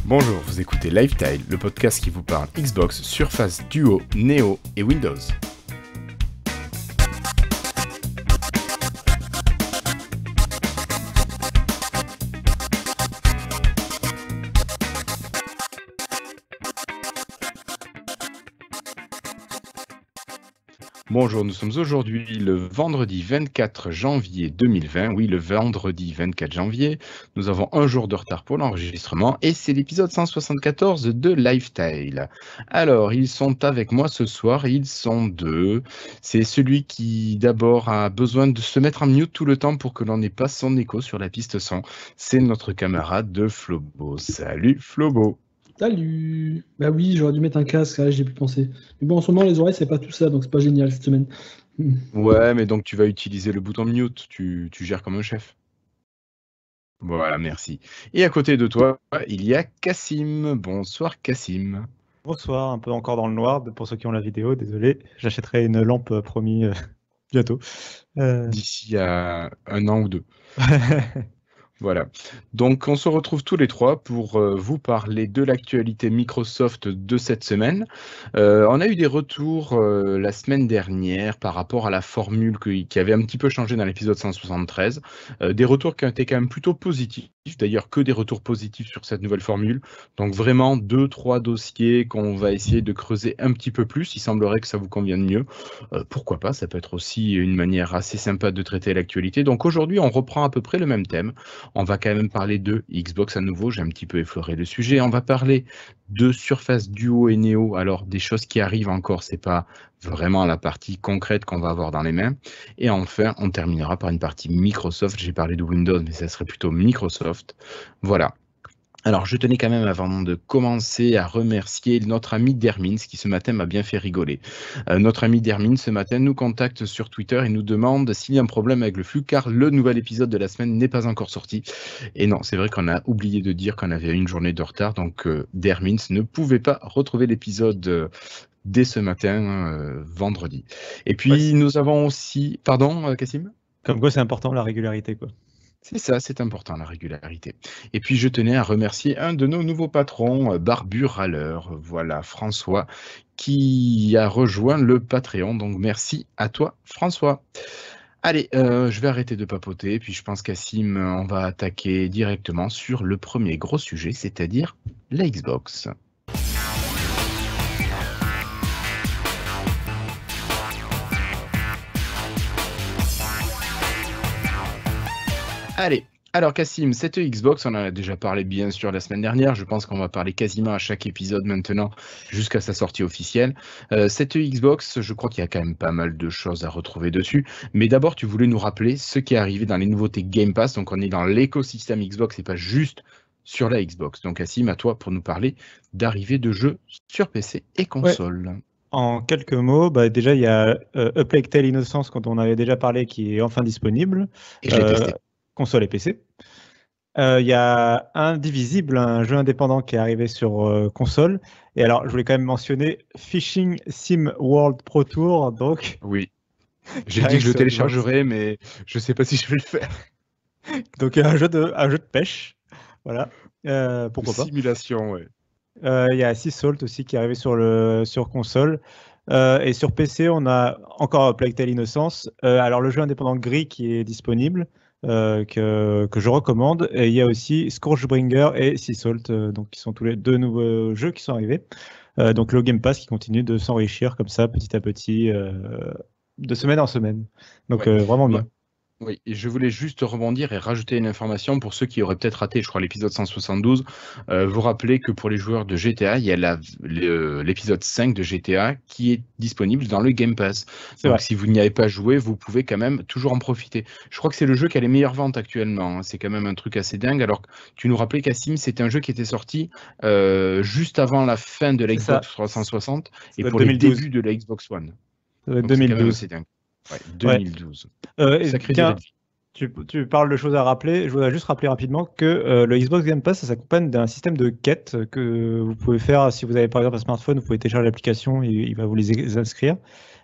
Bonjour, vous écoutez Lifetile, le podcast qui vous parle Xbox, Surface, Duo, Neo et Windows. Bonjour, nous sommes aujourd'hui le vendredi 24 janvier 2020. Oui, le vendredi 24 janvier. Nous avons un jour de retard pour l'enregistrement et c'est l'épisode 174 de Lifetile. Alors, ils sont avec moi ce soir, ils sont deux. C'est celui qui d'abord a besoin de se mettre en mute tout le temps pour que l'on n'ait pas son écho sur la piste son. C'est notre camarade de Flobo. Salut Flobo. Salut! Bah oui, j'aurais dû mettre un casque, là, j'y ai plus pensé. Mais bon, en ce moment, les oreilles, c'est pas tout ça, donc c'est pas génial cette semaine. Ouais, mais donc tu vas utiliser le bouton mute, tu gères comme un chef. Voilà, merci. Et à côté de toi, il y a Cassim. Bonsoir Cassim. Bonsoir, un peu encore dans le noir, pour ceux qui ont la vidéo, désolé. J'achèterai une lampe promis bientôt. D'ici à un an ou deux. Voilà. Donc, on se retrouve tous les trois pour vous parler de l'actualité Microsoft de cette semaine. On a eu des retours la semaine dernière par rapport à la formule qui avait un petit peu changé dans l'épisode 173. Des retours qui ont été quand même plutôt positifs. D'ailleurs, que des retours positifs sur cette nouvelle formule. Donc, vraiment, 2-3 dossiers qu'on va essayer de creuser un petit peu plus. Il semblerait que ça vous convienne mieux. Pourquoi pas? Ça peut être aussi une manière assez sympa de traiter l'actualité. Donc, aujourd'hui, on reprend à peu près le même thème. On va quand même parler de Xbox à nouveau, j'ai un petit peu effleuré le sujet. On va parler de Surface Duo et Neo. Alors, des choses qui arrivent encore, c'est pas vraiment la partie concrète qu'on va avoir dans les mains. Et enfin, on terminera par une partie Microsoft. J'ai parlé de Windows, mais ça serait plutôt Microsoft. Voilà. Alors, je tenais quand même, avant de commencer, à remercier notre ami Dermins, qui ce matin m'a bien fait rigoler. Notre ami Dermins, ce matin, nous contacte sur Twitter et nous demande s'il y a un problème avec le flux, car le nouvel épisode de la semaine n'est pas encore sorti. Et non, c'est vrai qu'on a oublié de dire qu'on avait une journée de retard, donc Dermins ne pouvait pas retrouver l'épisode dès ce matin, vendredi. Et puis, nous avons aussi... Pardon, Cassim ? Comme quoi, c'est important, la régularité, quoi. C'est ça, c'est important, la régularité. Et puis, je tenais à remercier un de nos nouveaux patrons, Barbu Râleur, voilà, François, qui a rejoint le Patreon. Donc, merci à toi, François. Allez, je vais arrêter de papoter. Puis, je pense qu'Assim, on va attaquer directement sur le premier gros sujet, c'est-à-dire la Xbox. Allez, alors Cassim, cette Xbox, on en a déjà parlé bien sûr la semaine dernière, je pense qu'on va parler quasiment à chaque épisode maintenant jusqu'à sa sortie officielle. Cette Xbox, je crois qu'il y a quand même pas mal de choses à retrouver dessus, mais d'abord tu voulais nous rappeler ce qui est arrivé dans les nouveautés Game Pass, donc on est dans l'écosystème Xbox et pas juste sur la Xbox. Donc Cassim, à toi pour nous parler d'arrivée de jeux sur PC et console. Ouais. En quelques mots, déjà il y a A Plague Tale Innocence, quand on avait déjà parlé, qui est enfin disponible. Et je l'ai testé. Console et PC. Il y a Indivisible, un jeu indépendant qui est arrivé sur console. Et alors, je voulais quand même mentionner Fishing Sim World Pro Tour. Donc, oui, j'ai dit que je le téléchargerais, mais je ne sais pas si je vais le faire. Donc, un jeu de pêche. Voilà. Pourquoi pas. Simulation, ouais. Il y a Sea Salt aussi qui est arrivé sur console. Et sur PC, on a encore Plague Tale Innocence. Alors, le jeu indépendant Gris qui est disponible. Que je recommande. Et il y a aussi Scourgebringer et Sea Salt, donc qui sont tous les deux nouveaux jeux qui sont arrivés. Donc le Game Pass qui continue de s'enrichir comme ça petit à petit, de semaine en semaine. Donc ouais. vraiment bien. Oui, et je voulais juste rebondir et rajouter une information pour ceux qui auraient peut-être raté, je crois, l'épisode 172. Vous rappelez que pour les joueurs de GTA, il y a l'épisode 5 de GTA qui est disponible dans le Game Pass. Donc si vous n'y avez pas joué, vous pouvez quand même toujours en profiter. Je crois que c'est le jeu qui a les meilleures ventes actuellement. Hein. C'est quand même un truc assez dingue. Alors, tu nous rappelais, Cassim, c'était un jeu qui était sorti juste avant la fin de la Xbox 360 et pour 2012. Les débuts de la Xbox One. Ça doit être 2012. C'est dingue. Ouais, 2012. Tu parles de choses à rappeler. Je voudrais juste rappeler rapidement que le Xbox Game Pass, ça s'accompagne d'un système de quêtes que vous pouvez faire. Si vous avez par exemple un smartphone, vous pouvez télécharger l'application et il va vous les inscrire.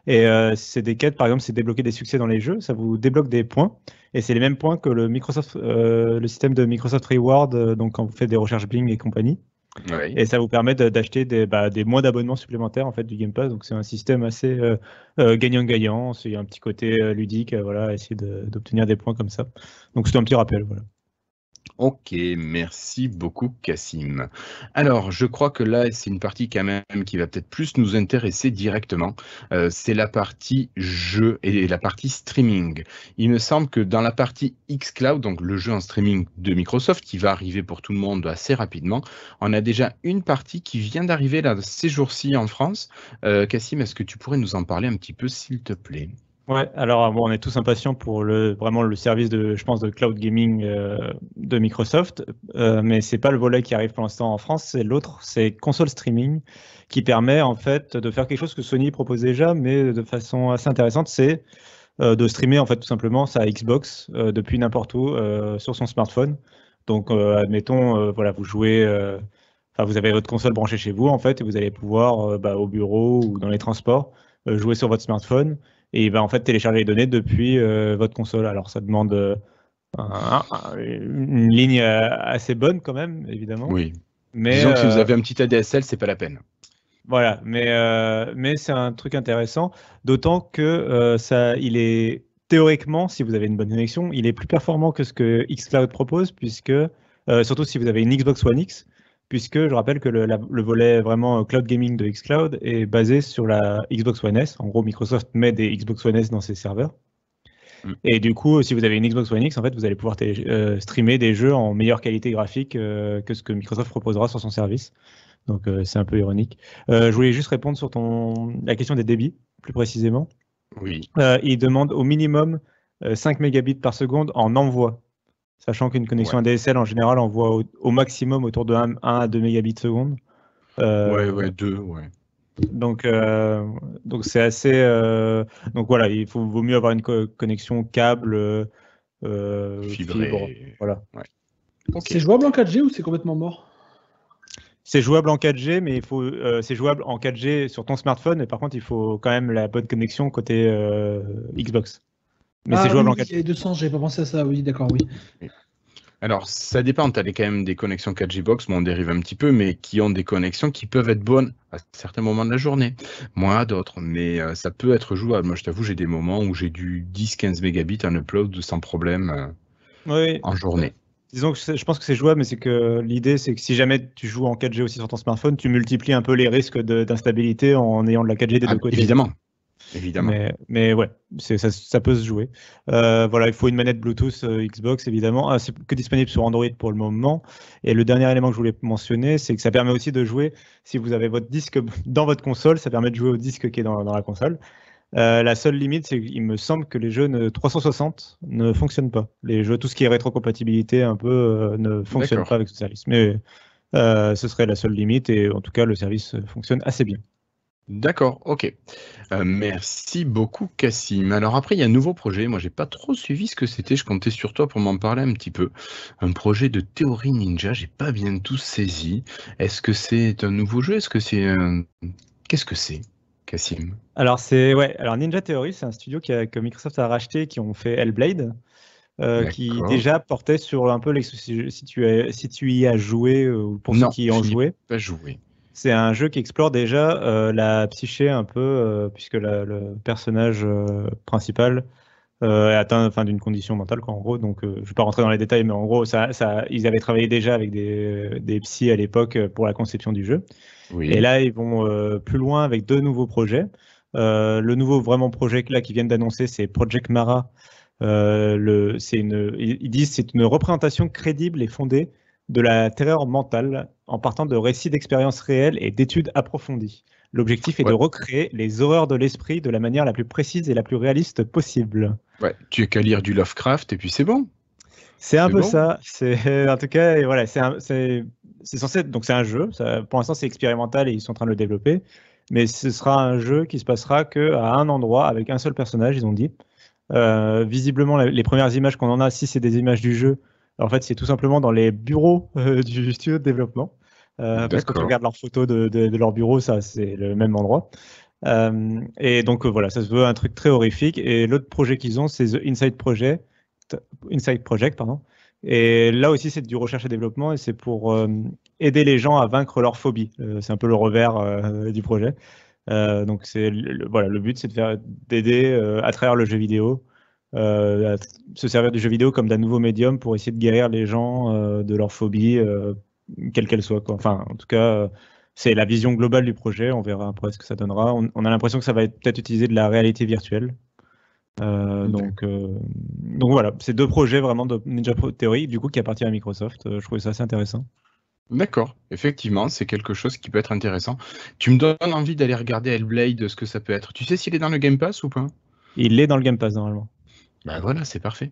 Et c'est des quêtes, par exemple, c'est débloquer des succès dans les jeux. Ça vous débloque des points. Et c'est les mêmes points que le système de Microsoft Reward, donc quand vous faites des recherches Bing et compagnie. Ouais. Et ça vous permet d'acheter des mois d'abonnement supplémentaires en fait, du Game Pass. Donc c'est un système assez gagnant-gagnant. Il y a un petit côté ludique, voilà, essayer d'obtenir des points comme ça. Donc c'est un petit rappel. Voilà. Ok, merci beaucoup Cassim. Alors, je crois que là, c'est une partie quand même qui va peut-être plus nous intéresser directement. C'est la partie jeu et la partie streaming. Il me semble que dans la partie xCloud, donc le jeu en streaming de Microsoft, qui va arriver pour tout le monde assez rapidement, on a déjà une partie qui vient d'arriver là ces jours-ci en France. Cassim, est-ce que tu pourrais nous en parler un petit peu, s'il te plaît? Ouais, alors bon, on est tous impatients pour vraiment le service je pense, de cloud gaming de Microsoft, mais c'est pas le volet qui arrive pour l'instant en France, c'est l'autre, c'est console streaming, qui permet en fait de faire quelque chose que Sony propose déjà, mais de façon assez intéressante, c'est de streamer en fait tout simplement sa Xbox depuis n'importe où sur son smartphone. Donc, admettons, voilà, vous jouez. Enfin, vous avez votre console branchée chez vous en fait, et vous allez pouvoir au bureau ou dans les transports jouer sur votre smartphone et il va en fait télécharger les données depuis votre console. Alors ça demande une ligne assez bonne quand même, évidemment. Oui. Mais Disons que si vous avez un petit ADSL, c'est pas la peine. voilà, mais c'est un truc intéressant, d'autant que il est théoriquement, si vous avez une bonne connexion, il est plus performant que ce que xCloud propose, puisque surtout si vous avez une Xbox One X, puisque je rappelle que le volet vraiment cloud gaming de xCloud est basé sur la Xbox One S. En gros, Microsoft met des Xbox One S dans ses serveurs. Et du coup, si vous avez une Xbox One X, en fait, vous allez pouvoir streamer des jeux en meilleure qualité graphique que ce que Microsoft proposera sur son service. Donc c'est un peu ironique. Je voulais juste répondre sur la question des débits, plus précisément. Oui. Il demande au minimum 5 mégabits par seconde en envoi, sachant qu'une connexion ADSL en général envoie au maximum autour de 1 à 2 mégabits seconde. Ouais, 2, ouais. Donc c'est assez. Donc voilà, vaut mieux avoir une connexion câble, fibre. Voilà. Ouais. C'est jouable en 4G ou c'est complètement mort? C'est jouable en 4G, mais c'est jouable en 4G sur ton smartphone, mais par contre, il faut quand même la bonne connexion côté Xbox. Mais c'est jouable en 4G. Il y a 200, j'avais pas pensé à ça, oui, d'accord, oui. Alors, ça dépend, tu as quand même des connexions 4G box, on dérive un petit peu, mais qui ont des connexions qui peuvent être bonnes à certains moments de la journée, moins à d'autres, mais ça peut être jouable. Moi, je t'avoue, j'ai des moments où j'ai du 10-15 mégabits en upload sans problème en journée. Disons que je pense que c'est jouable, mais c'est que l'idée, c'est que si jamais tu joues en 4G aussi sur ton smartphone, tu multiplies un peu les risques d'instabilité en ayant de la 4G des deux côtés. Évidemment. Mais ouais, ça peut se jouer. Voilà, il faut une manette Bluetooth Xbox, évidemment. C'est que disponible sur Android pour le moment. Et le dernier élément que je voulais mentionner, c'est que ça permet aussi de jouer, si vous avez votre disque dans votre console, ça permet de jouer au disque qui est dans la console. La seule limite, c'est qu'il me semble que les jeux 360 ne fonctionnent pas. Les jeux, tout ce qui est rétrocompatibilité un peu, ne fonctionne pas avec ce service. Mais ce serait la seule limite et en tout cas, le service fonctionne assez bien. D'accord, ok. Merci beaucoup, Cassim. Alors après, il y a un nouveau projet. Moi, j'ai pas trop suivi ce que c'était. Je comptais sur toi pour m'en parler un petit peu. Un projet de théorie ninja. J'ai pas bien tout saisi. Est-ce que c'est un nouveau jeu? Est-ce que c'est un... Qu'est-ce que c'est, Cassim? Alors Ninja Theory, c'est un studio que Microsoft a racheté, qui ont fait Hellblade, qui déjà portait sur un peu si tu y as joué ou pour ceux qui y ont joué. Pas joué. C'est un jeu qui explore déjà la psyché un peu, puisque le personnage principal est atteint d'une condition mentale, quoi, en gros. Donc, je ne vais pas rentrer dans les détails, mais en gros, ils avaient travaillé déjà avec des psys à l'époque pour la conception du jeu. Oui. Et là, ils vont plus loin avec 2 nouveaux projets. Le nouveau vraiment projet là qu'ils viennent d'annoncer, c'est Project Mara. Ils disent que c'est une représentation crédible et fondée de la terreur mentale en partant de récits d'expériences réelles et d'études approfondies. L'objectif est de recréer les horreurs de l'esprit de la manière la plus précise et la plus réaliste possible. Ouais, tu n'as qu'à lire du Lovecraft et puis c'est bon. C'est un peu ça. En tout cas, et voilà, c'est censé. Donc c'est un jeu. Pour l'instant, c'est expérimental et ils sont en train de le développer. Mais ce sera un jeu qui se passera qu'à un endroit avec un seul personnage, ils ont dit. Visiblement, les premières images qu'on en a, si c'est des images du jeu, en fait, c'est tout simplement dans les bureaux du studio de développement. Parce que quand tu regardes leurs photos de leur bureau, ça, c'est le même endroit. Et donc, voilà, ça se veut un truc très horrifique. Et l'autre projet qu'ils ont, c'est The Inside Project, pardon. Et là aussi, c'est du recherche et développement et c'est pour aider les gens à vaincre leur phobie. C'est un peu le revers du projet. Donc voilà, le but, c'est d'aider à travers le jeu vidéo, à se servir du jeu vidéo comme d'un nouveau médium pour essayer de guérir les gens de leur phobie, quelle qu'elle soit, quoi. Enfin, en tout cas, c'est la vision globale du projet. On verra après ce que ça donnera. On a l'impression que ça va peut-être utiliser de la réalité virtuelle. Donc voilà, c'est 2 projets vraiment de Ninja Theory, du coup, qui appartiennent à Microsoft. Je trouvais ça assez intéressant. D'accord, effectivement, c'est quelque chose qui peut être intéressant. Tu me donnes envie d'aller regarder Hellblade, ce que ça peut être. Tu sais s'il est dans le Game Pass ou pas? Il est dans le Game Pass, normalement. Bah voilà, c'est parfait.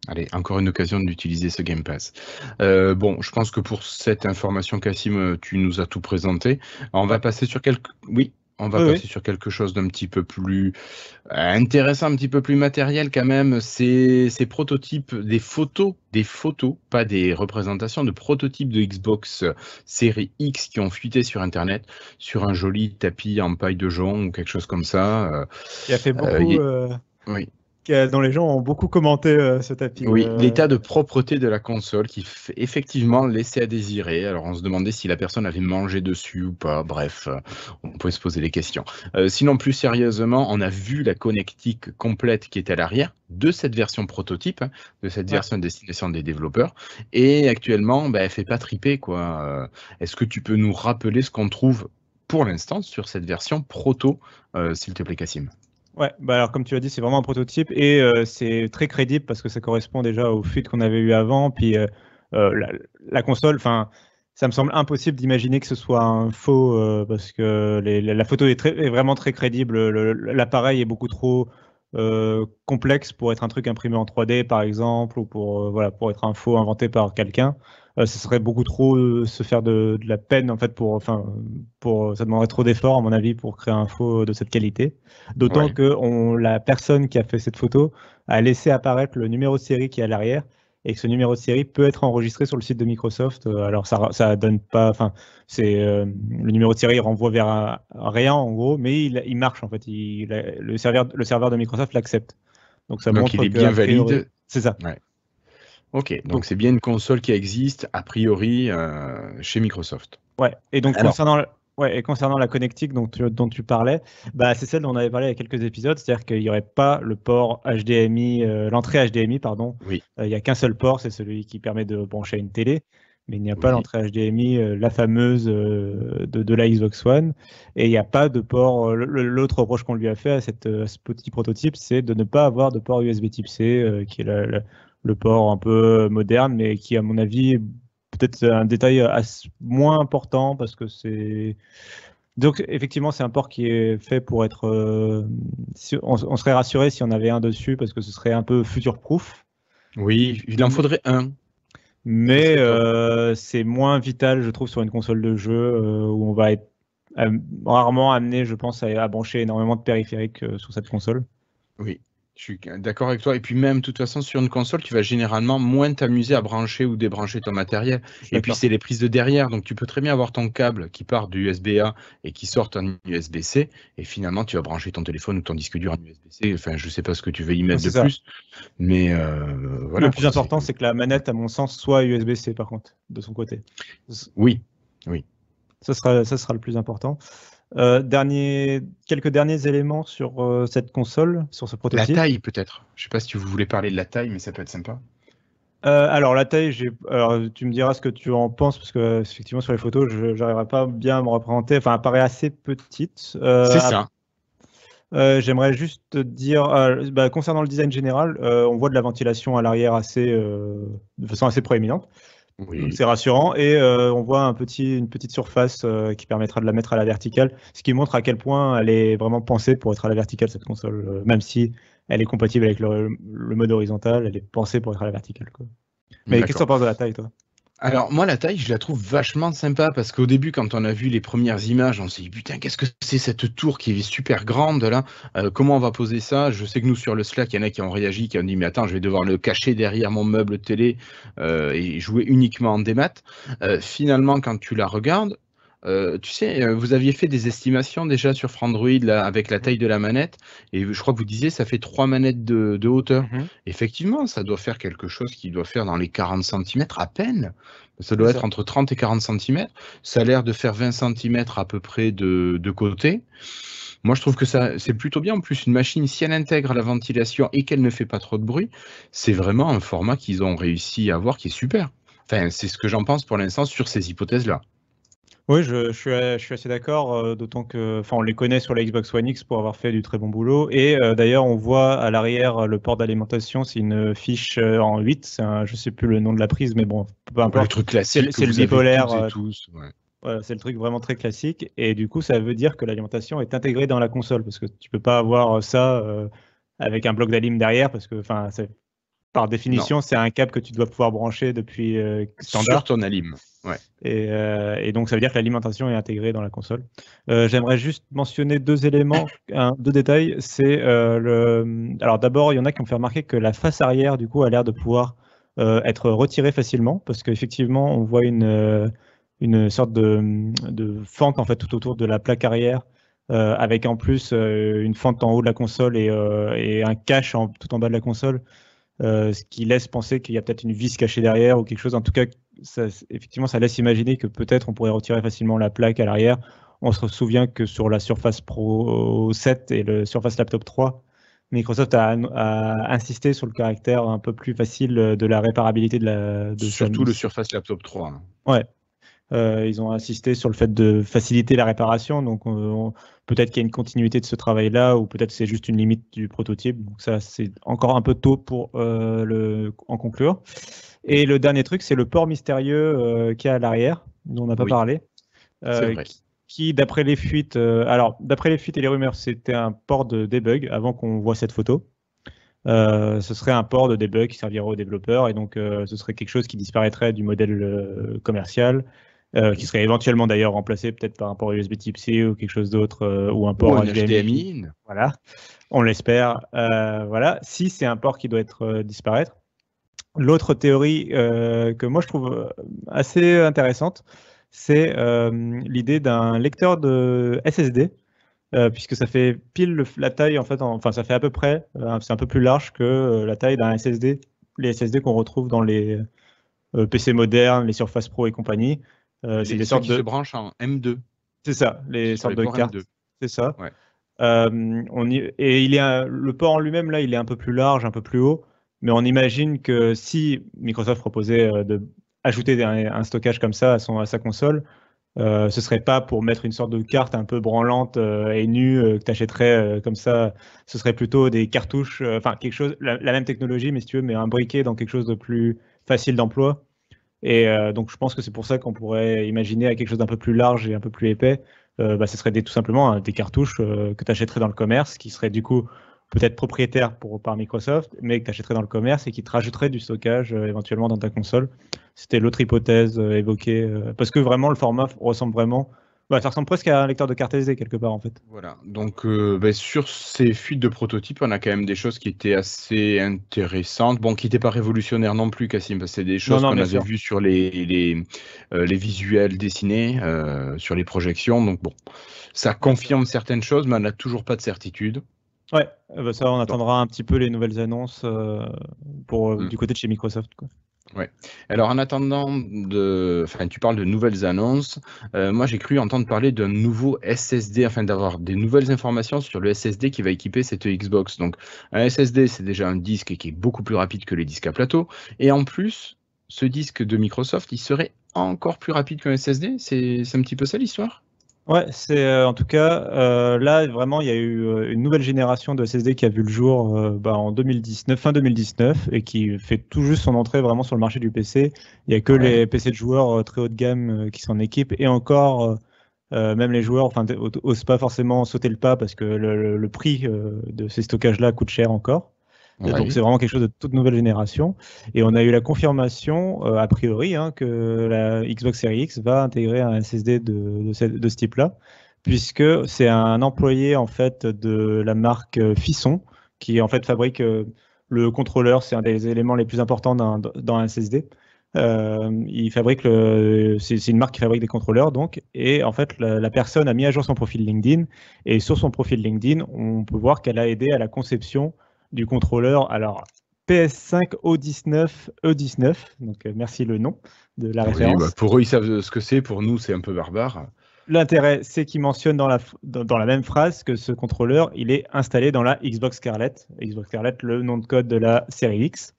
Allez, encore une occasion d'utiliser ce Game Pass. Bon, je pense que pour cette information, Cassim, tu nous as tout présenté. On va passer sur quelques... Oui, on va passer sur quelque chose d'un petit peu plus intéressant, un petit peu plus matériel quand même. Ces prototypes, des photos, pas des représentations, de prototypes de Xbox série X qui ont fuité sur Internet, sur un joli tapis en paille de jonc ou quelque chose comme ça. Qui a fait beaucoup... Oui. Dont les gens ont beaucoup commenté ce tapis. Oui, l'état de propreté de la console qui effectivement laissait à désirer. Alors on se demandait si la personne avait mangé dessus ou pas. Bref, on pouvait se poser les questions. Sinon, plus sérieusement, on a vu la connectique complète qui était à l'arrière de cette version prototype, de cette version à destination des développeurs. Et actuellement, elle fait pas triper, quoi. Est-ce que tu peux nous rappeler ce qu'on trouve pour l'instant sur cette version proto, s'il te plaît, Cassim? Ouais, alors comme tu l'as dit, c'est vraiment un prototype et c'est très crédible parce que ça correspond déjà aux fuites qu'on avait eues avant. Puis la console, ça me semble impossible d'imaginer que ce soit un faux parce que la photo est vraiment très crédible. L'appareil est beaucoup trop complexe pour être un truc imprimé en 3D par exemple ou pour être un faux inventé par quelqu'un. Ce serait beaucoup trop se faire de la peine en fait ça demanderait trop d'efforts à mon avis pour créer un faux de cette qualité. D'autant que la personne qui a fait cette photo a laissé apparaître le numéro de série qui est à l'arrière et que ce numéro de série peut être enregistré sur le site de Microsoft. Alors ça donne pas, le numéro de série renvoie vers rien en gros, mais il marche en fait. Le serveur de Microsoft l'accepte. Donc ça montre il est bien valide. C'est ça. Ouais. Ok, donc c'est bien une console qui existe a priori chez Microsoft. Ouais, et donc concernant la connectique dont tu parlais, c'est celle dont on avait parlé il y a quelques épisodes, c'est-à-dire qu'il n'y aurait pas le port HDMI, l'entrée HDMI, pardon. Oui. Il n'y a qu'un seul port, c'est celui qui permet de brancher une télé, mais il n'y a pas l'entrée HDMI, la fameuse de la Xbox One, et il n'y a pas de port. L'autre reproche qu'on lui a fait à ce petit prototype, c'est de ne pas avoir de port USB Type C, qui est le port un peu moderne, mais qui, à mon avis, peut-être un détail moins important parce que c'est... Donc, effectivement, c'est un port qui est fait pour être... on serait rassuré si on avait un dessus parce que ce serait un peu future-proof. Oui, il en faudrait un. Mais c'est moins vital, je trouve, sur une console de jeu où on va être rarement amené, je pense, à brancher énormément de périphériques sur cette console. Oui. Je suis d'accord avec toi. Et puis même, de toute façon, sur une console, tu vas généralement moins t'amuser à brancher ou débrancher ton matériel. Et puis, c'est les prises de derrière. Donc, tu peux très bien avoir ton câble qui part du USB-A et qui sort en USB-C. Et finalement, tu vas brancher ton téléphone ou ton disque dur en USB-C. Enfin, je ne sais pas ce que tu veux y mettre de plus. Mais voilà. Le plus important, c'est que la manette, à mon sens, soit USB-C, par contre, de son côté. Oui. Ça sera le plus important. Quelques derniers éléments sur cette console, sur ce prototype. La taille peut-être. Je ne sais pas si vous voulez parler de la taille, mais ça peut être sympa. Alors la taille, tu me diras ce que tu en penses, parce que effectivement sur les photos, je n'arriverai pas bien à me représenter. Enfin, elle paraît assez petite. C'est ça. J'aimerais juste te dire, concernant le design général, on voit de la ventilation à l'arrière de façon assez proéminente. Oui. C'est rassurant et on voit une petite surface qui permettra de la mettre à la verticale, ce qui montre à quel point elle est vraiment pensée pour être à la verticale, cette console, même si elle est compatible avec le mode horizontal, elle est pensée pour être à la verticale, quoi. Mais qu'est-ce que tu en penses de la taille, toi? Alors moi la taille je la trouve vachement sympa parce qu'au début quand on a vu les premières images on s'est dit putain qu'est-ce que c'est cette tour qui est super grande là, comment on va poser ça? Je sais que nous sur le Slack il y en a qui ont réagi, qui ont dit mais attends je vais devoir le cacher derrière mon meuble télé et jouer uniquement en démat. Finalement quand tu la regardes Tu sais, vous aviez fait des estimations déjà sur Frandroid là, avec la taille de la manette, et je crois que vous disiez ça fait 3 manettes de hauteur. Effectivement, ça doit faire quelque chose qui doit faire dans les 40 cm à peine. Ça doit C'est être ça. entre 30 et 40 cm. Ça a l'air de faire 20 cm à peu près de côté. Moi, je trouve que ça, c'est plutôt bien. En plus, une machine, si elle intègre la ventilation et qu'elle ne fait pas trop de bruit, c'est vraiment un format qu'ils ont réussi à avoir qui est super. Enfin, c'est ce que j'en pense pour l'instant sur ces hypothèses-là. Oui, je suis assez d'accord, d'autant que, enfin, on les connaît sur la Xbox One X pour avoir fait du très bon boulot. Et d'ailleurs, on voit à l'arrière le port d'alimentation, c'est une fiche en 8. Je sais plus le nom de la prise, mais bon, peu Le importe. truc classique que C'est le vous avez bipolaire. toutes et tous. Ouais. Voilà, c'est le truc vraiment très classique. Et du coup, ça veut dire que l'alimentation est intégrée dans la console, parce que tu peux pas avoir ça avec un bloc d'alim derrière, parce que, enfin, par Non, définition, c'est un câble que tu dois pouvoir brancher depuis sur standard. ton alim. Ouais. Et donc, ça veut dire que l'alimentation est intégrée dans la console. J'aimerais juste mentionner deux éléments, deux détails. Alors d'abord, il y en a qui ont fait remarquer que la face arrière, du coup, a l'air de pouvoir être retirée facilement, parce qu'effectivement, on voit une sorte de fente en fait tout autour de la plaque arrière, avec en plus une fente en haut de la console et un cache tout en bas de la console. Ce qui laisse penser qu'il y a peut-être une vis cachée derrière ou quelque chose. En tout cas, effectivement, ça laisse imaginer que peut-être on pourrait retirer facilement la plaque à l'arrière. On se souvient que sur la Surface Pro 7 et le Surface Laptop 3, Microsoft a insisté sur le caractère un peu plus facile de la réparabilité de Surtout le Surface Laptop 3. Hein. Ouais. Ils ont insisté sur le fait de faciliter la réparation, donc peut-être qu'il y a une continuité de ce travail-là, ou peut-être c'est juste une limite du prototype. Donc ça, c'est encore un peu tôt pour en conclure. Et le dernier truc, c'est le port mystérieux qu'il y a à l'arrière, dont on n'a pas Oui, parlé, c'est vrai. qui, d'après les fuites, d'après les fuites et les rumeurs, c'était un port de debug avant qu'on voit cette photo. Ce serait un port de debug qui servirait aux développeurs, et donc ce serait quelque chose qui disparaîtrait du modèle commercial. Qui serait éventuellement d'ailleurs remplacé peut-être par un port USB Type-C ou quelque chose d'autre, ou un port un HDMI. HDMI. Voilà, on l'espère. Voilà, si c'est un port qui doit être disparaître. L'autre théorie que moi je trouve assez intéressante, c'est l'idée d'un lecteur de SSD, puisque ça fait pile la taille en fait, enfin ça fait à peu près, c'est un peu plus large que la taille d'un SSD, les SSD qu'on retrouve dans les PC modernes, les Surface Pro et compagnie. C'est des Ceux sortes qui se branchent en M2. C'est ça, les Sur sortes les de ports cartes. M2. C'est ça. Ouais. Et le port en lui-même, là, il est un peu plus large, un peu plus haut. Mais on imagine que si Microsoft proposait de ajouter un stockage comme ça à sa console, ce serait pas pour mettre une sorte de carte un peu branlante et nue que tu achèterais comme ça. Ce serait plutôt des cartouches, enfin quelque chose, la même technologie, mais si tu veux, mais imbriquée dans quelque chose de plus facile d'emploi. Et donc, je pense que c'est pour ça qu'on pourrait imaginer à quelque chose d'un peu plus large et un peu plus épais. Ce serait tout simplement des cartouches que tu achèterais dans le commerce, qui seraient du coup peut-être propriétaires par Microsoft, mais que tu achèterais dans le commerce et qui te rajouteraient du stockage éventuellement dans ta console. C'était l'autre hypothèse évoquée, parce que vraiment, le format ressemble vraiment. Ça ressemble presque à un lecteur de carte SD quelque part en fait. Voilà, donc sur ces fuites de prototypes, on a quand même des choses qui étaient assez intéressantes, bon, qui n'étaient pas révolutionnaires non plus, Cassim, parce que c'est des choses qu'on avait vues sur les visuels dessinés, sur les projections, donc bon, ça confirme certaines choses, mais on n'a toujours pas de certitude. Ouais, ça, on attendra un petit peu les nouvelles annonces du côté de chez Microsoft, quoi. Ouais. Alors en attendant tu parles de nouvelles annonces. Moi j'ai cru entendre parler d'un nouveau SSD, afin d'avoir des nouvelles informations sur le SSD qui va équiper cette Xbox. Donc un SSD, c'est déjà un disque qui est beaucoup plus rapide que les disques à plateau. Et en plus, ce disque de Microsoft, il serait encore plus rapide qu'un SSD. C'est un petit peu ça l'histoire? Ouais, c'est en tout cas là vraiment il y a eu une nouvelle génération de SSD qui a vu le jour en 2019, fin 2019, et qui fait tout juste son entrée vraiment sur le marché du PC. Il n'y a que les PC de joueurs très haut de gamme qui s'en équipent, et encore même les joueurs osent pas forcément sauter le pas parce que le prix de ces stockages-là coûte cher encore. Donc c'est vraiment quelque chose de toute nouvelle génération. Et on a eu la confirmation, a priori, que la Xbox Series X va intégrer un SSD de ce type-là, puisque c'est un employé en fait de la marque Fisson qui en fait fabrique le contrôleur. C'est un des éléments les plus importants dans un SSD. Il fabrique c'est une marque qui fabrique des contrôleurs, donc. Et en fait, la personne a mis à jour son profil LinkedIn. Et sur son profil LinkedIn, on peut voir qu'elle a aidé à la conception du contrôleur. Alors, PS5 O19E19. Donc, merci le nom de la référence. Oui, pour eux, ils savent ce que c'est. Pour nous, c'est un peu barbare. L'intérêt, c'est qu'il mentionne dans la même phrase que ce contrôleur, il est installé dans la Xbox Scarlett. Xbox Scarlett, le nom de code de la série X.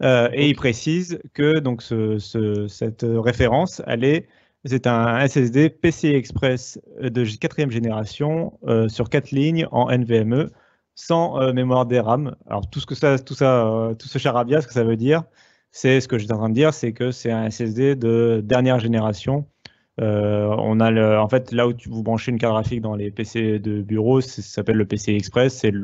Et il précise que donc cette référence, c'est un SSD PCI Express de 4e génération sur 4 lignes en NVMe sans mémoire DRAM. Alors tout ce charabia, ce que ça veut dire, c'est ce que j'étais en train de dire, c'est que c'est un SSD de dernière génération. On a en fait là où vous branchez une carte graphique dans les PC de bureau, ça s'appelle le PCI Express. C'est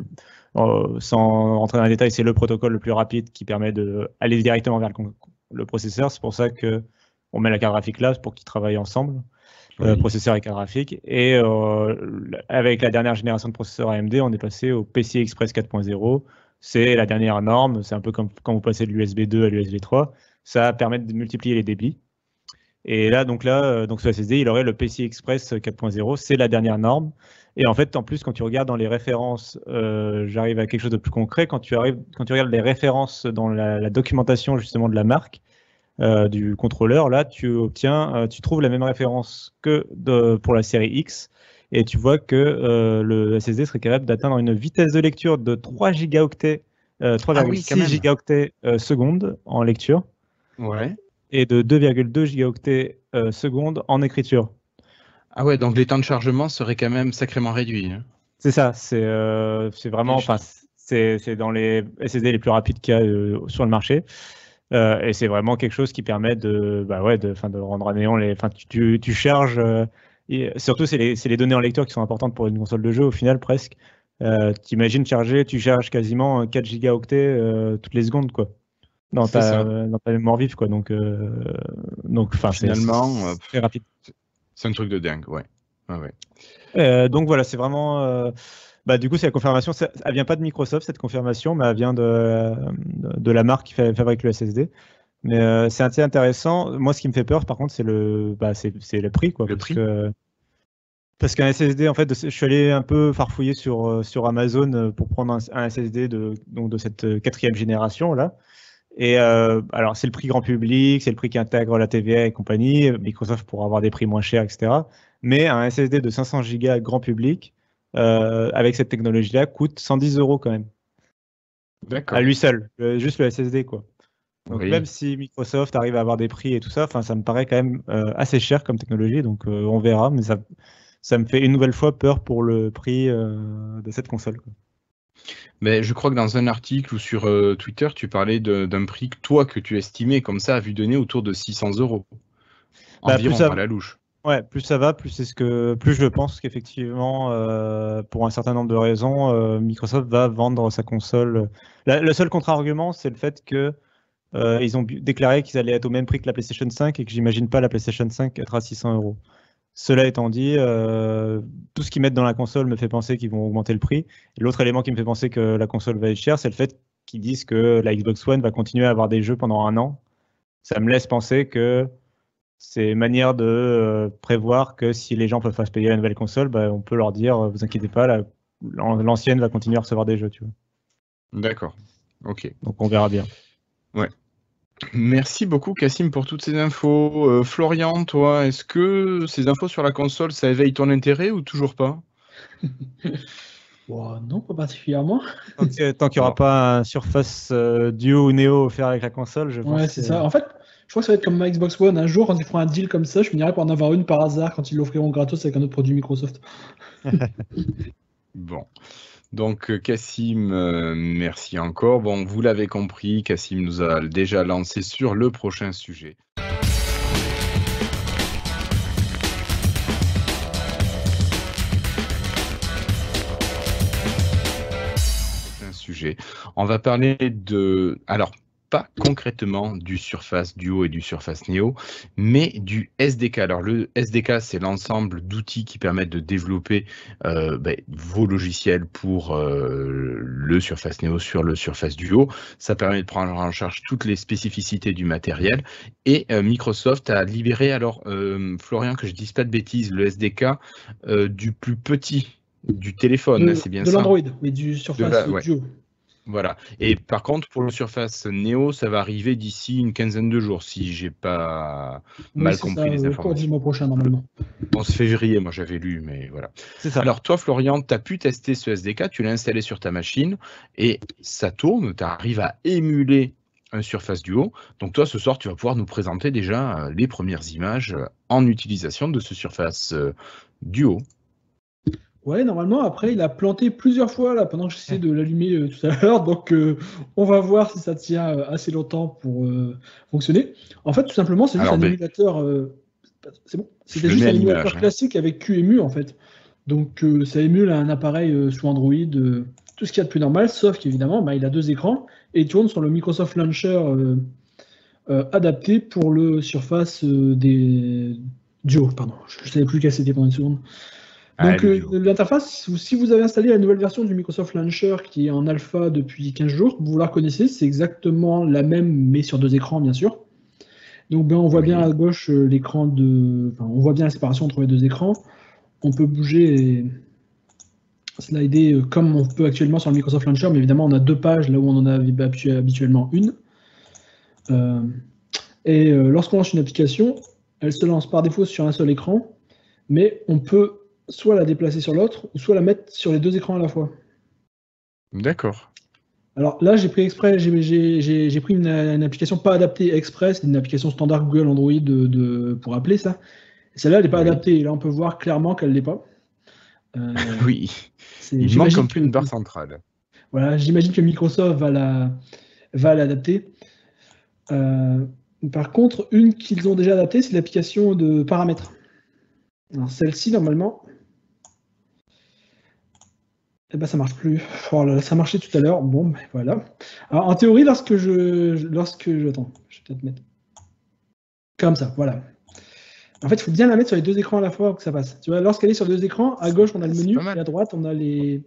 sans rentrer dans les détails, c'est le protocole le plus rapide qui permet d'aller directement vers le processeur. C'est pour ça qu'on met la carte graphique là pour qu'ils travaillent ensemble, processeur et carte graphique. Et avec la dernière génération de processeurs AMD, on est passé au PCI Express 4.0. C'est la dernière norme. C'est un peu comme quand vous passez de l'USB 2 à l'USB 3. Ça permet de multiplier les débits. Et là, donc ce SSD, il aurait le PCI Express 4.0. C'est la dernière norme. Et en fait, en plus, quand tu regardes dans les références, j'arrive à quelque chose de plus concret. Quand tu regardes les références dans la documentation justement de la marque du contrôleur, là, tu trouves la même référence que pour la série X. Et tu vois que le SSD serait capable d'atteindre une vitesse de lecture de 3 gigaoctets, 3,6 gigaoctets seconde en lecture. Ouais. Et de 2,2 gigaoctets seconde en écriture. Ah ouais, donc les temps de chargement seraient quand même sacrément réduits. Hein. C'est ça, c'est vraiment, c'est dans les SSD les plus rapides qu'il y a sur le marché. Et c'est vraiment quelque chose qui permet de rendre à néant tu charges. Et surtout, c'est les données en lecteur qui sont importantes pour une console de jeu au final presque. T'imagines tu charges quasiment 4 gigaoctets toutes les secondes, quoi. Dans ta mémoire vive, quoi. Donc finalement, c'est très rapide. C'est un truc de dingue, ouais. Donc voilà, c'est vraiment. Du coup, c'est la confirmation. Elle vient pas de Microsoft, cette confirmation, mais elle vient de la marque qui fabrique le SSD. Mais c'est assez intéressant. Moi, ce qui me fait peur, par contre, c'est le prix, quoi. Parce qu'un SSD, en fait, je suis allé un peu farfouiller sur Amazon pour prendre un SSD de cette 4e génération là. Et alors, c'est le prix grand public, c'est le prix qui intègre la TVA et compagnie. Microsoft pourra avoir des prix moins chers, etc. Mais un SSD de 500 Go grand public, avec cette technologie-là, coûte 110 € quand même. D'accord. À lui seul, juste le SSD, quoi. Donc même si Microsoft arrive à avoir des prix et tout ça, ça me paraît quand même assez cher comme technologie. Donc on verra, mais ça me fait une nouvelle fois peur pour le prix de cette console, quoi. Mais je crois que dans un article ou sur Twitter, tu parlais d'un prix que tu estimais comme ça à vue de nez autour de 600 € environ à la louche. Ouais, plus ça va, plus je pense qu'effectivement, pour un certain nombre de raisons, Microsoft va vendre sa console. Le seul contre-argument, c'est le fait que ils ont déclaré qu'ils allaient être au même prix que la PlayStation 5 et que j'imagine pas la PlayStation 5 être à 600 €. Cela étant dit, tout ce qu'ils mettent dans la console me fait penser qu'ils vont augmenter le prix. Et l'autre élément qui me fait penser que la console va être chère, c'est le fait qu'ils disent que la Xbox One va continuer à avoir des jeux pendant 1 an. Ça me laisse penser que c'est une manière de prévoir que si les gens peuvent pas se payer la nouvelle console, on peut leur dire, vous inquiétez pas, l'ancienne va continuer à recevoir des jeux, tu vois. D'accord, ok. Donc on verra bien. Ouais. Merci beaucoup Cassim pour toutes ces infos. Florian, toi, est-ce que ces infos sur la console, ça éveille ton intérêt ou toujours pas? Non, pas particulièrement. Tant qu'il n'y aura pas un Surface Duo ou Neo offert avec la console, je pense. Ouais, c'est ça. En fait, je crois que ça va être comme ma Xbox One. Un jour, quand ils feront un deal comme ça, je finirai par en avoir une par hasard quand ils l'offriront gratos avec un autre produit Microsoft. Bon. Donc Cassim, merci encore. Bon, vous l'avez compris, Cassim nous a déjà lancé sur le prochain sujet. On va parler de... Alors, pas concrètement du Surface Duo et du Surface Neo, mais du SDK. Alors le SDK, c'est l'ensemble d'outils qui permettent de développer vos logiciels pour le Surface Neo sur le Surface Duo. Ça permet de prendre en charge toutes les spécificités du matériel. Et Microsoft a libéré, alors Florian, que je ne dise pas de bêtises, le SDK du plus petit du téléphone, c'est bien de ça? l'Android, mais du Surface Ouais. Duo. Voilà. Et par contre, pour le Surface Neo, ça va arriver d'ici une quinzaine de jours, si j'ai pas mal compris les au cours du informations. mois prochain, normalement. 11 février, moi j'avais lu, mais voilà. C'est ça. Alors toi, Florian, tu as pu tester ce SDK, tu l'as installé sur ta machine, et ça tourne, tu arrives à émuler un Surface Duo. Donc toi, ce soir, tu vas pouvoir nous présenter déjà les premières images en utilisation de ce Surface Duo. Ouais, normalement, après, il a planté plusieurs fois là, pendant que j'essayais de l'allumer tout à l'heure. Donc, on va voir si ça tient assez longtemps pour fonctionner. En fait, tout simplement, c'est juste un émulateur. C'est bon. C'était juste un émulateur classique avec QEMU, en fait. Donc, ça émule un appareil sous Android, tout ce qu'il y a de plus normal, sauf qu'évidemment, il a 2 écrans et il tourne sur le Microsoft Launcher adapté pour le Surface des Duo. Pardon, je ne savais plus qu'à c'était pendant une seconde. Donc l'interface, si vous avez installé la nouvelle version du Microsoft Launcher qui est en alpha depuis 15 jours, vous la reconnaissez, c'est exactement la même, mais sur 2 écrans, bien sûr. Donc on voit bien à gauche l'écran on voit bien la séparation entre les 2 écrans. On peut bouger et slider comme on peut actuellement sur le Microsoft Launcher, mais évidemment on a 2 pages là où on en a habituellement une. Lorsqu'on lance une application, elle se lance par défaut sur un seul écran, mais on peut soit la déplacer sur l'autre, ou soit la mettre sur les 2 écrans à la fois. D'accord. Alors là, j'ai pris exprès, j'ai pris une application pas adaptée exprès, c'est une application standard Google Android pour appeler ça. Celle-là, elle n'est pas adaptée, et là on peut voir clairement qu'elle ne l'est pas. Oui, il manque un peu une barre centrale. Voilà, j'imagine que Microsoft va l'adapter. Par contre, une qu'ils ont déjà adaptée, c'est l'application de paramètres. Alors celle-ci, normalement, ça marche plus. Oh là là, ça marchait tout à l'heure. Bon, voilà. Alors, en théorie, lorsque je... Attends, je vais peut-être mettre comme ça, voilà. En fait, il faut bien la mettre sur les 2 écrans à la fois pour que ça passe. Tu vois, lorsqu'elle est sur 2 écrans, à gauche, on a le menu, et à droite, on a le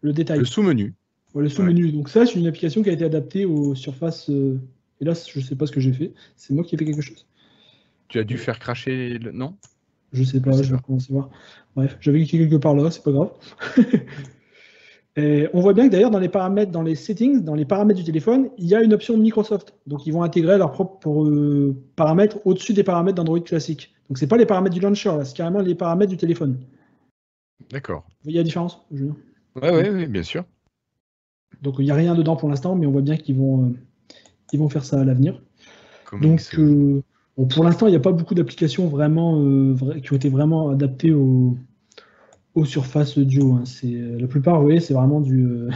détail. Le sous-menu. Ouais, le sous-menu. Donc ça, c'est une application qui a été adaptée aux Surface... Et là, je ne sais pas ce que j'ai fait. C'est moi qui ai fait quelque chose. Tu as dû faire cracher le... Non ? Je sais pas, je vais recommencer à voir. Bref, j'avais cliqué quelque part là, c'est pas grave. Et on voit bien que d'ailleurs dans les paramètres, dans les settings, dans les paramètres du téléphone, il y a une option Microsoft. Donc ils vont intégrer leurs propres paramètres au-dessus des paramètres d'Android classique. Donc c'est pas les paramètres du launcher, c'est carrément les paramètres du téléphone. D'accord. Vous voyez la différence, Julien ? Oui, bien sûr. Donc il n'y a rien dedans pour l'instant, mais on voit bien qu'ils vont faire ça à l'avenir. Donc pour l'instant, il n'y a pas beaucoup d'applications vraiment qui ont été vraiment adaptées au Surface Duo. Hein. La plupart, vous voyez, c'est vraiment du...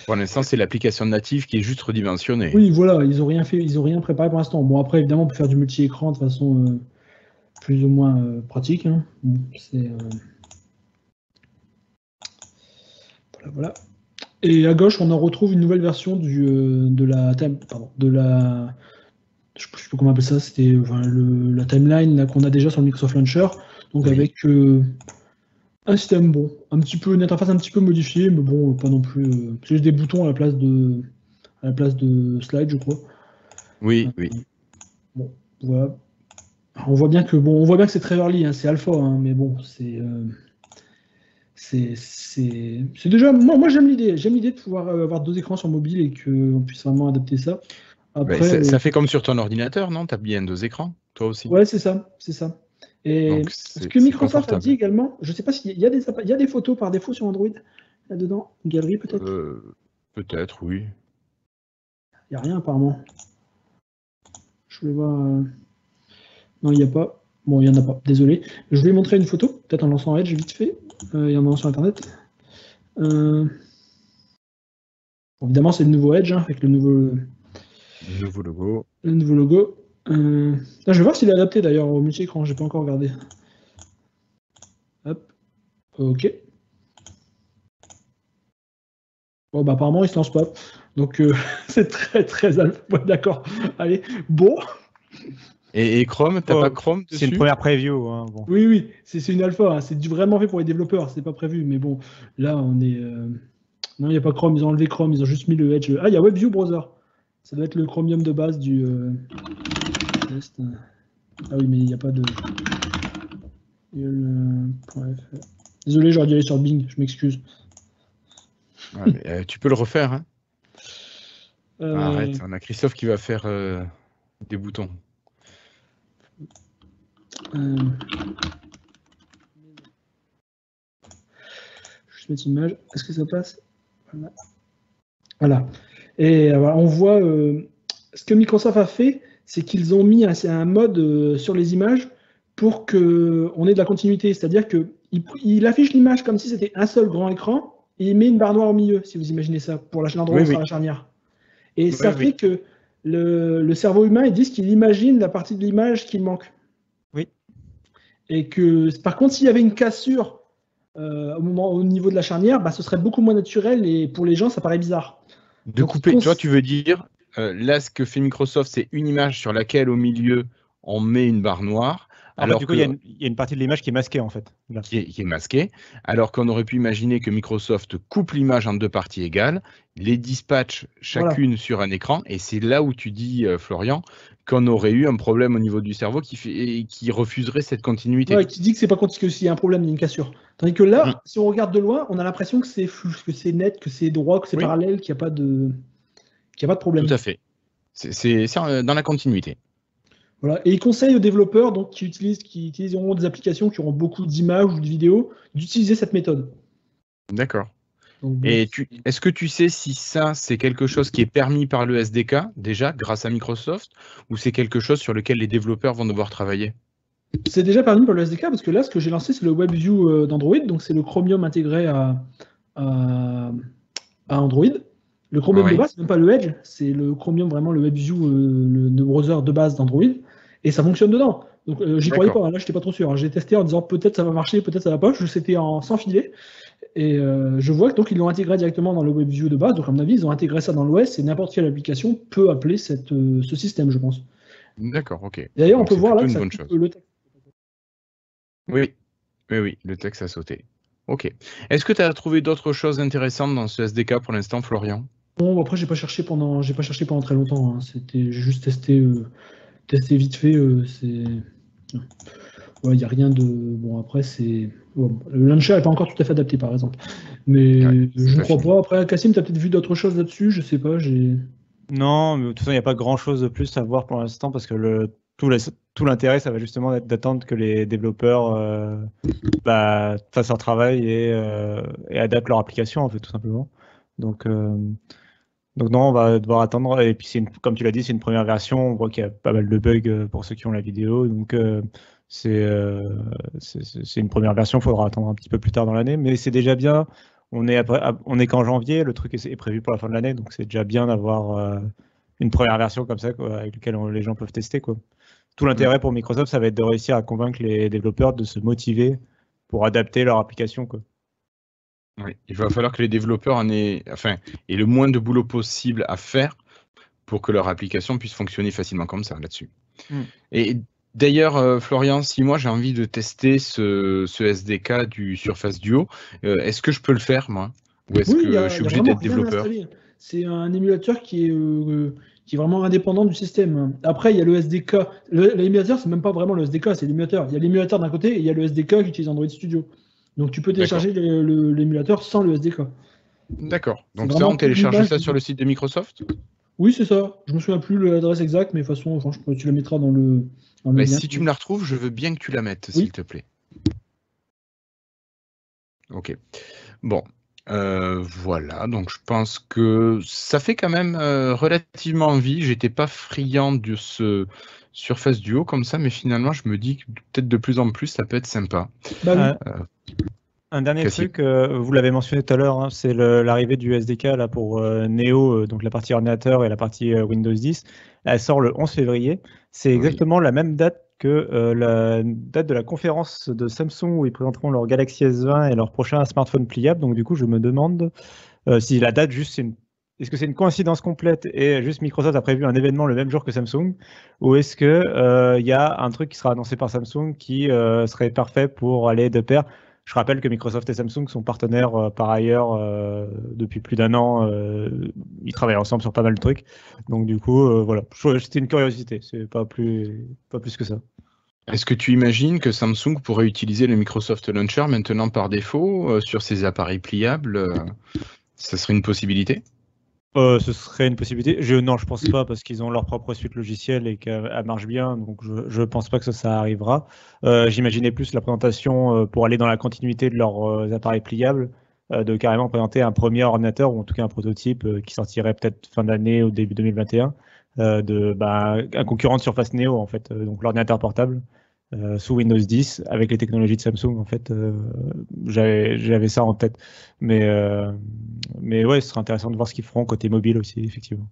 Pour l'instant, c'est l'application native qui est juste redimensionnée. Oui, voilà, ils n'ont rien fait, ils n'ont rien préparé pour l'instant. Bon, après, évidemment, on peut faire du multi-écran de façon plus ou moins pratique. Hein. Bon, voilà. Et à gauche, on en retrouve une nouvelle version de la... Je sais plus comment on appelle ça, c'était la timeline qu'on a déjà sur le Microsoft Launcher. Donc avec... un système une interface un petit peu modifiée, mais bon, pas non plus. C'est juste des boutons à la place de slide, je crois. Oui. Bon, voilà. On voit bien que c'est très early, hein, c'est alpha, hein, mais bon, c'est déjà. Moi j'aime l'idée de pouvoir avoir 2 écrans sur mobile et qu'on puisse vraiment adapter ça. Après, ça fait comme sur ton ordinateur, non ? Tu as bien 2 écrans, toi aussi ? Ouais, c'est ça. Et ce que Microsoft a dit également, je ne sais pas s'il y a des photos par défaut sur Android là-dedans, une galerie peut-être. Peut-être, oui. Il n'y a rien apparemment. Je voulais voir. Non, il n'y a pas. Bon, il n'y en a pas, désolé. Je vais montrer une photo, peut-être en lançant Edge vite fait, et en allant sur Internet. Évidemment, c'est le nouveau Edge, hein, avec le nouveau logo. Le nouveau logo. Je vais voir s'il est adapté d'ailleurs au multi-écran, j'ai pas encore regardé. Hop. Ok. Bon, apparemment il se lance pas. Donc c'est très très alpha. Ouais, d'accord. Allez, bon. Et Chrome, t'as pas Chrome dessus? C'est une première preview. Hein, bon. Oui, c'est une alpha. Hein. C'est vraiment fait pour les développeurs. C'est pas prévu. Mais bon, là, on est. Non, il n'y a pas Chrome. Ils ont enlevé Chrome. Ils ont juste mis le Edge. Ah, il y a WebView Browser. Ça doit être le Chromium de base du test. Ah oui, mais il n'y a pas de. Désolé, j'aurais dû aller sur Bing. Je m'excuse. Ouais, mais, tu peux le refaire. Hein. Arrête, on a Christophe qui va faire des boutons. Je vais mettre une image. Est-ce que ça passe? Voilà. Et on voit ce que Microsoft a fait, c'est qu'ils ont mis un mode sur les images pour qu'on ait de la continuité. C'est-à-dire qu'il affiche l'image comme si c'était un seul grand écran et il met une barre noire au milieu, si vous imaginez ça, pour l'endroit où sera la charnière. Et ça fait que le cerveau humain, ils disent qu'il imagine la partie de l'image qu'il manque. Oui. Et que, par contre, s'il y avait une cassure au niveau de la charnière, ce serait beaucoup moins naturel et pour les gens, ça paraît bizarre. De couper, toi, tu veux dire, là, ce que fait Microsoft, c'est une image sur laquelle, au milieu, on met une barre noire. Alors du coup, il y a une partie de l'image qui est masquée, en fait. Qui est masquée, alors qu'on aurait pu imaginer que Microsoft coupe l'image en deux parties égales, les dispatche chacune sur un écran, et c'est là où tu dis, Florian, qu'on aurait eu un problème au niveau du cerveau qui refuserait cette continuité. Ouais, qui dit que c'est pas que s'il y a un problème, il y a une cassure. Tandis que là, si on regarde de loin, on a l'impression que c'est flou, que c'est net, que c'est droit, que c'est parallèle, qu'il n'y a pas de problème. Tout à fait. C'est dans la continuité. Voilà. Et il conseille aux développeurs donc, qui utiliseront des applications qui auront beaucoup d'images ou de vidéos d'utiliser cette méthode. D'accord. Et est-ce que tu sais si ça, c'est quelque chose qui est permis par le SDK, déjà, grâce à Microsoft, ou c'est quelque chose sur lequel les développeurs vont devoir travailler? C'est déjà permis par le SDK, parce que là, ce que j'ai lancé, c'est le WebView d'Android, donc c'est le Chromium intégré à Android. Le Chromium de base, c'est même pas le Edge, c'est le Chromium, vraiment le WebView, le browser de base d'Android, et ça fonctionne dedans. Donc j'y croyais pas, là j'étais pas trop sûr. J'ai testé en disant peut-être ça va marcher, peut-être ça va pas. C'était sans filet. Et je vois que donc ils l'ont intégré directement dans le WebView de base. Donc à mon avis, ils ont intégré ça dans l'OS et n'importe quelle application peut appeler ce système, je pense. D'accord, ok. D'ailleurs, on peut voir là que ça coupe le texte. Oui, le texte a sauté. Ok. Est-ce que tu as trouvé d'autres choses intéressantes dans ce SDK pour l'instant, Florian? Bon, après, j'ai pas cherché pendant très longtemps. Hein. J'ai juste testé vite fait. Il n'y a rien de. Bon, après, c'est. Bon, le launcher n'est pas encore tout à fait adapté, par exemple. Mais je ne crois pas. Après, Cassim, tu as peut-être vu d'autres choses là-dessus, je sais pas. Non, mais de toute façon, il n'y a pas grand-chose de plus à voir pour l'instant parce que tout l'intérêt, ça va justement être d'attendre que les développeurs fassent leur travail et adaptent leur application, en fait, tout simplement. Donc non, on va devoir attendre. Et puis, comme tu l'as dit, c'est une première version. On voit qu'il y a pas mal de bugs pour ceux qui ont la vidéo. Donc, c'est une première version. Il faudra attendre un petit peu plus tard dans l'année. Mais c'est déjà bien. On est qu'en janvier. Le truc est prévu pour la fin de l'année. Donc, c'est déjà bien d'avoir une première version comme ça, quoi, avec laquelle les gens peuvent tester, quoi. Tout l'intérêt pour Microsoft, ça va être de réussir à convaincre les développeurs de se motiver pour adapter leur application, quoi. Oui, il va falloir que les développeurs aient le moins de boulot possible à faire pour que leur application puisse fonctionner facilement comme ça là-dessus. Et d'ailleurs, Florian, si moi j'ai envie de tester ce SDK du Surface Duo, est-ce que je peux le faire, moi? Ou est-ce que je suis obligé d'être développeur? C'est un émulateur qui est vraiment indépendant du système. Après, il y a le SDK. L'émulateur, c'est même pas vraiment le SDK, c'est l'émulateur. Il y a l'émulateur d'un côté et il y a le SDK qui utilise Android Studio. Donc tu peux télécharger l'émulateur sans le SDK. D'accord. Donc ça, on télécharge ça sur le site de Microsoft? Oui, c'est ça. Je me souviens plus l'adresse exacte, mais de toute façon, tu la mettras dans le lien. Si tu me la retrouves, je veux bien que tu la mettes, s'il te plaît. Ok. Bon. Voilà, donc je pense que ça fait quand même relativement envie. J'étais pas friand de ce Surface Duo comme ça, mais finalement je me dis que peut-être de plus en plus ça peut être sympa. Un dernier truc, vous l'avez mentionné tout à l'heure, hein, c'est l'arrivée du SDK là, pour Neo, donc la partie ordinateur et la partie Windows 10. Elle sort le 11 février. C'est exactement la même date que la date de la conférence de Samsung où ils présenteront leur Galaxy S20 et leur prochain smartphone pliable. Donc du coup, je me demande si la date juste c'est est-ce que c'est une coïncidence complète et juste Microsoft a prévu un événement le même jour que Samsung, ou est-ce que y a un truc qui sera annoncé par Samsung qui serait parfait pour aller de pair? Je rappelle que Microsoft et Samsung sont partenaires par ailleurs depuis plus d'un an. Ils travaillent ensemble sur pas mal de trucs. Donc du coup, voilà, c'était une curiosité. C'est pas plus que ça. Est-ce que tu imagines que Samsung pourrait utiliser le Microsoft Launcher maintenant par défaut sur ses appareils pliables ça serait une possibilité? Ce serait une possibilité. Non, je pense pas parce qu'ils ont leur propre suite logicielle et qu'elle marche bien, donc je pense pas que ça arrivera. J'imaginais plus la présentation pour aller dans la continuité de leurs appareils pliables, de carrément présenter un premier ordinateur ou en tout cas un prototype qui sortirait peut-être fin d'année ou début 2021, un concurrent de Surface Neo en fait, donc l'ordinateur portable. Sous Windows 10 avec les technologies de Samsung en fait j'avais ça en tête mais ouais ce serait intéressant de voir ce qu'ils feront côté mobile aussi effectivement.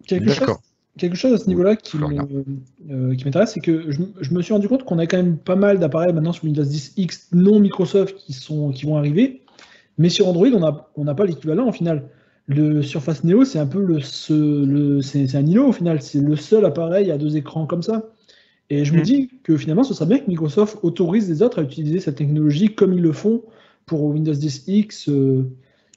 Quelque chose à ce niveau-là qui m'intéresse, c'est que je me suis rendu compte qu'on a quand même pas mal d'appareils maintenant sur Windows 10 X non Microsoft qui vont arriver, mais sur Android on n'a pas l'équivalent au final. Le Surface Neo c'est un peu c'est un îlot au final, c'est le seul appareil à 2 écrans comme ça. Et je me dis que finalement, ce serait bien que Microsoft autorise les autres à utiliser cette technologie comme ils le font pour Windows 10 X.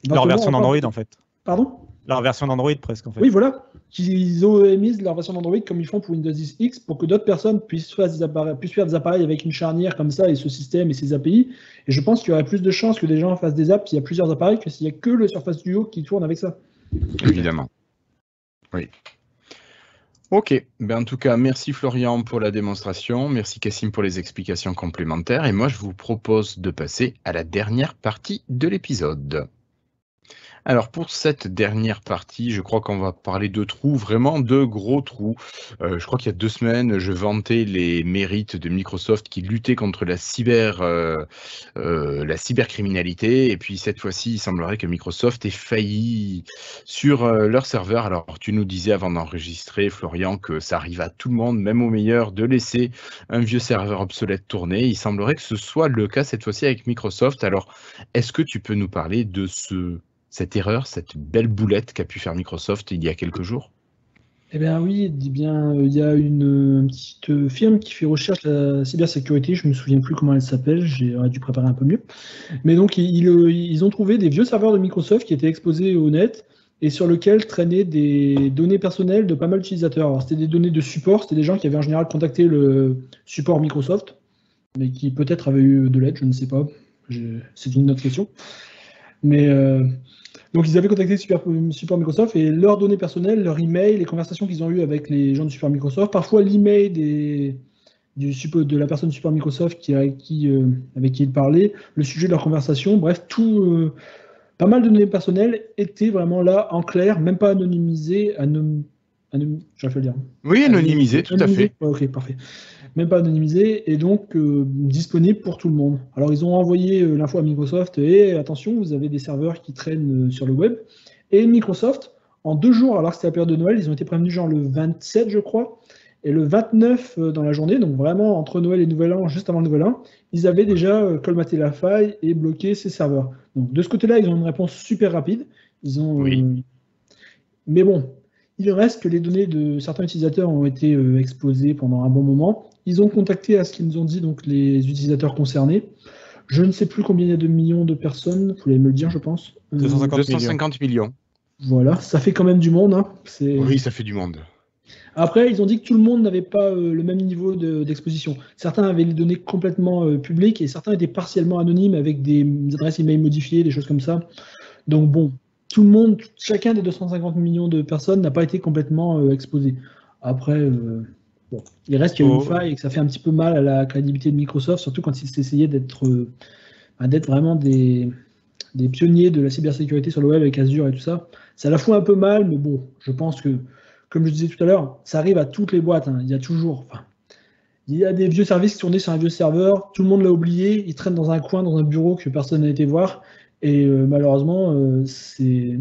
Leur version d'Android, en fait. Pardon ? Leur version d'Android, presque, en fait. Oui, voilà. Qu'ils ont émis leur version d'Android comme ils font pour Windows 10 X pour que d'autres personnes puissent faire des appareils avec une charnière comme ça et ce système et ses API. Et je pense qu'il y aurait plus de chances que des gens fassent des apps s'il y a plusieurs appareils que s'il n'y a que le Surface Duo qui tourne avec ça. Évidemment. Oui. Ok, en tout cas, merci Florian pour la démonstration, merci Cassim pour les explications complémentaires, et moi je vous propose de passer à la dernière partie de l'épisode. Alors pour cette dernière partie, je crois qu'on va parler de trous, vraiment de gros trous. Je crois qu'il y a 2 semaines, je vantais les mérites de Microsoft qui luttait contre la cybercriminalité. Et puis cette fois-ci, il semblerait que Microsoft ait failli sur leur serveur. Alors tu nous disais avant d'enregistrer, Florian, que ça arrive à tout le monde, même aux meilleurs, de laisser un vieux serveur obsolète tourner. Il semblerait que ce soit le cas cette fois-ci avec Microsoft. Alors est-ce que tu peux nous parler de cette erreur, cette belle boulette qu'a pu faire Microsoft il y a quelques jours? Eh bien oui, il y a une petite firme qui fait recherche à la cybersécurité, je ne me souviens plus comment elle s'appelle, j'aurais dû préparer un peu mieux. Mais donc ils ont trouvé des vieux serveurs de Microsoft qui étaient exposés au net et sur lesquels traînaient des données personnelles de pas mal d'utilisateurs. Alors c'était des données de support, c'était des gens qui avaient en général contacté le support Microsoft, mais qui peut-être avaient eu de l'aide, je ne sais pas, c'est une autre question. Mais donc ils avaient contacté le support Microsoft et leurs données personnelles, leur email, les conversations qu'ils ont eues avec les gens du support Microsoft, parfois l'email de la personne du support Microsoft avec qui ils parlaient, le sujet de leur conversation, bref, pas mal de données personnelles étaient vraiment là en clair, même pas anonymisées, j'arrive à le dire. Oui, anonymisées, tout à fait. Ok, parfait. Même pas anonymisé, et donc disponible pour tout le monde. Alors ils ont envoyé l'info à Microsoft, et attention, vous avez des serveurs qui traînent sur le web. Et Microsoft, en 2 jours, alors que c'était la période de Noël, ils ont été prévenus genre le 27, je crois, et le 29 dans la journée, donc vraiment entre Noël et Nouvel An, juste avant le Nouvel An, ils avaient déjà colmaté la faille et bloqué ces serveurs. Donc de ce côté-là, ils ont une réponse super rapide. Oui. Mais bon, il reste que les données de certains utilisateurs ont été exposées pendant un bon moment. Ils ont contacté, à ce qu'ils nous ont dit, donc les utilisateurs concernés. Je ne sais plus combien il y a de millions de personnes, vous allez me le dire, je pense. 250 millions. Voilà, ça fait quand même du monde. Hein. Oui, ça fait du monde. Après, ils ont dit que tout le monde n'avait pas le même niveau d'exposition. Certains avaient les données complètement publiques et certains étaient partiellement anonymes avec des adresses email modifiées, des choses comme ça. Donc bon, tout le monde, chacun des 250 millions de personnes n'a pas été complètement exposé. Après, bon, il reste qu'il y a une faille et que ça fait un petit peu mal à la crédibilité de Microsoft, surtout quand ils essayaient d'être vraiment des pionniers de la cybersécurité sur le web avec Azure et tout ça. Ça la fout un peu mal, mais bon, je pense que, comme je disais tout à l'heure, ça arrive à toutes les boîtes. Hein. Il y a des vieux services qui tournaient sur un vieux serveur, tout le monde l'a oublié, ils traînent dans un coin, dans un bureau que personne n'a été voir, et malheureusement, c'est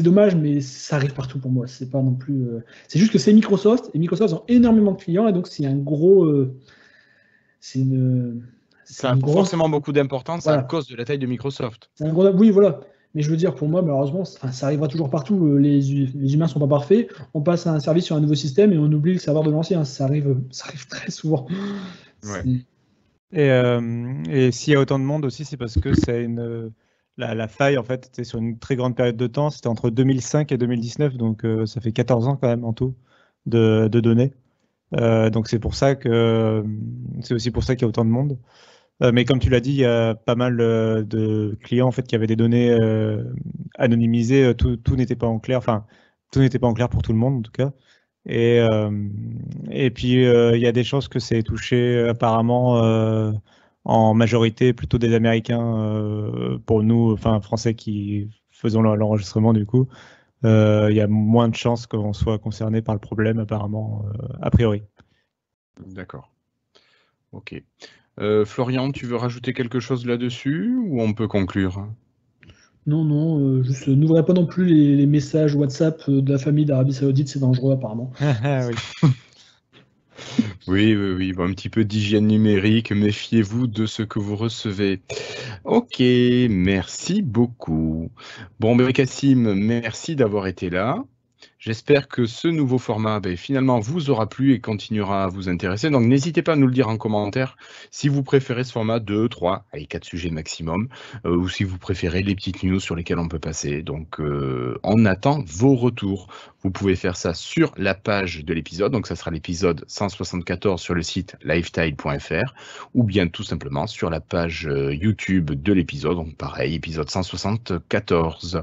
dommage, mais ça arrive partout pour moi. C'est pas non plus. C'est juste que c'est Microsoft, et Microsoft ont énormément de clients, et donc c'est un gros. Ça a forcément beaucoup d'importance à cause de la taille de Microsoft. Oui, voilà. Mais je veux dire, pour moi, malheureusement, ça arrivera toujours partout. Les humains ne sont pas parfaits. On passe à un service sur un nouveau système et on oublie le serveur de l'ancien. Ça arrive très souvent. Ouais. Et s'il y a autant de monde aussi, c'est parce que c'est la faille, en fait, était sur une très grande période de temps. C'était entre 2005 et 2019, donc ça fait 14 ans quand même en tout de données. Donc c'est aussi pour ça qu'il y a autant de monde. Mais comme tu l'as dit, il y a pas mal de clients en fait qui avaient des données anonymisées. Tout n'était pas en clair. Enfin, tout n'était pas en clair pour tout le monde en tout cas. Et puis il y a des chances que c'est touché apparemment en majorité plutôt des Américains pour nous, enfin Français qui faisons l'enregistrement du coup. Il y a moins de chances qu'on soit concerné par le problème apparemment a priori. D'accord. Ok. Florian, tu veux rajouter quelque chose là-dessus ou on peut conclure? Non, juste n'ouvrez pas non plus les messages WhatsApp de la famille d'Arabie Saoudite, c'est dangereux apparemment. Oui. Bon, un petit peu d'hygiène numérique, méfiez-vous de ce que vous recevez. Ok, merci beaucoup. Bon, Kassim, merci d'avoir été là. J'espère que ce nouveau format finalement vous aura plu et continuera à vous intéresser. Donc n'hésitez pas à nous le dire en commentaire si vous préférez ce format 2, 3, allez 4 sujets maximum, ou si vous préférez les petites news sur lesquelles on peut passer. Donc on attend vos retours. Vous pouvez faire ça sur la page de l'épisode, donc ça sera l'épisode 174 sur le site lifetile.fr ou bien tout simplement sur la page YouTube de l'épisode, donc pareil, épisode 174.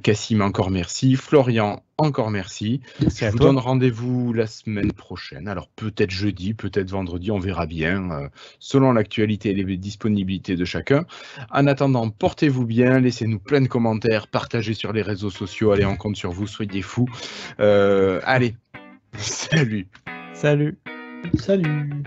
Kassim, encore merci. Florian, encore merci. Je vous donne rendez-vous la semaine prochaine. Alors peut-être jeudi, peut-être vendredi, on verra bien, selon l'actualité et les disponibilités de chacun. En attendant, portez-vous bien, laissez-nous plein de commentaires, partagez sur les réseaux sociaux, allez, on compte sur vous, soyez fous. Allez, salut. Salut. Salut.